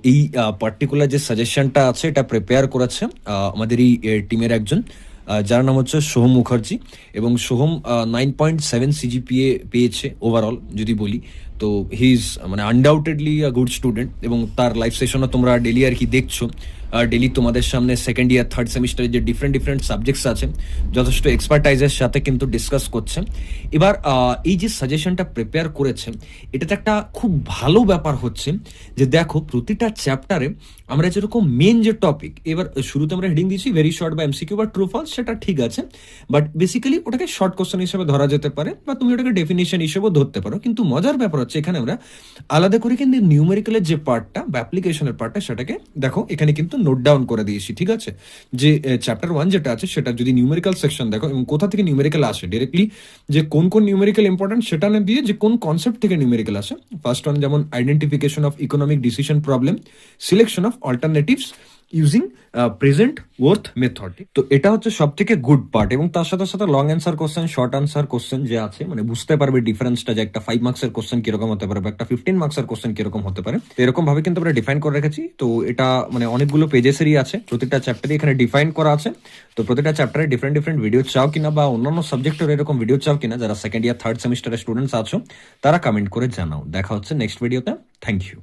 এই পার্টিকুলার যে সাজেশনটা আছে এটা প্রিপেয়ার করেছে আমাদের এই টিমের একজন যার নাম হচ্ছে সোহম মুখার্জি, এবং সোহম 9.7 সিজিপিএ পেয়েছে ওভারঅল যদি বলি। তো হি ইজ মানে আনডাউটেডলি আ গুড স্টুডেন্ট, এবং তার লাইভ সেশনও তোমরা ডেলি আর কি দেখছো। ডেলি তোমাদের সামনে সেকেন্ড ইয়ার থার্ড সেমিস্টারের যে ডিফারেন্ট সাবজেক্টস আছে যথেষ্ট এক্সপার্টাইজের সাথে কিন্তু ডিসকাস করছে। এবার এই যে সাজেশনটা প্রিপেয়ার করেছে, এটাতে একটা খুব ভালো ব্যাপার হচ্ছে যে দেখো প্রতিটা চ্যাপ্টারে আমরা যেরকম মেন যে টপিক, এবার শুরুতে আমরা হেডিং দিয়েছি ভেরি শর্ট বা এমসিকিউ বা ট্রু ফলস, সেটা ঠিক আছে, বাট বেসিক্যালি ওটাকে শর্ট কোশ্চেন হিসেবে ধরা যেতে পারে বা তুমি ওটাকে ডেফিনেশন হিসেবেও ধরতে পারো। কিন্তু মজার ব্যাপার হচ্ছে এখানে আমরা আলাদা করে কিন্তু নিউমেরিক্যালের যে পার্টটা বা অ্যাপ্লিকেশনের পার্টটা সেটাকে দেখো এখানে কিন্তু নোট ডাউন করে দিয়েছি, ঠিক আছে। যে চ্যাপ্টার 1 যেটা আছে সেটা যদি নিউমেরিক্যাল সেকশন দেখো এবং কোথা থেকে নিউমেরিক্যাল আসে ডিরেক্টলি, যে কোন কোন নিউমেরিক্যাল ইম্পর্টেন্ট সেটা না দিয়ে যে কোন কনসেপ্ট থেকে নিউমেরিক্যাল আসে। ফার্স্ট ওয়ান যেমন identification of economic decision problem, selection of alternatives using present worth method. তো এটা হচ্ছে সব থেকে গুড পার্ট, এবং তার সাথে সাথে long answer question, short answer question যে আছে, মানে বুঝতে পারবে ডিফারেন্সটা, যে একটা 5 মার্কসের কোশ্চেন কিরকম হতে পারে বা একটা 15 মার্কসের কোশ্চেন কিরকম হতে পারে। তো এরকম ভাবে কিন্তু আমরা ডিফাইন করে রেখেছি। তো এটা মানে অনেকগুলো পেজেসেরই আছে, প্রতিটা চ্যাপ্টারে এখানে ডিফাইন করা আছে। তো প্রতিটা চ্যাপ্টারে ডিফারেন্ট ভিডিও চাও কিনা বা অন্যান্য সাবজেক্টের এরকম ভিডিও চাও কিনা, যারা সেকেন্ড ইয়ার থার্ড সেমিস্টারের স্টুডেন্টস আছো তারা কমেন্ট করে জানাও। দেখা হচ্ছে নেক্সট ভিডিওতে। Thank you.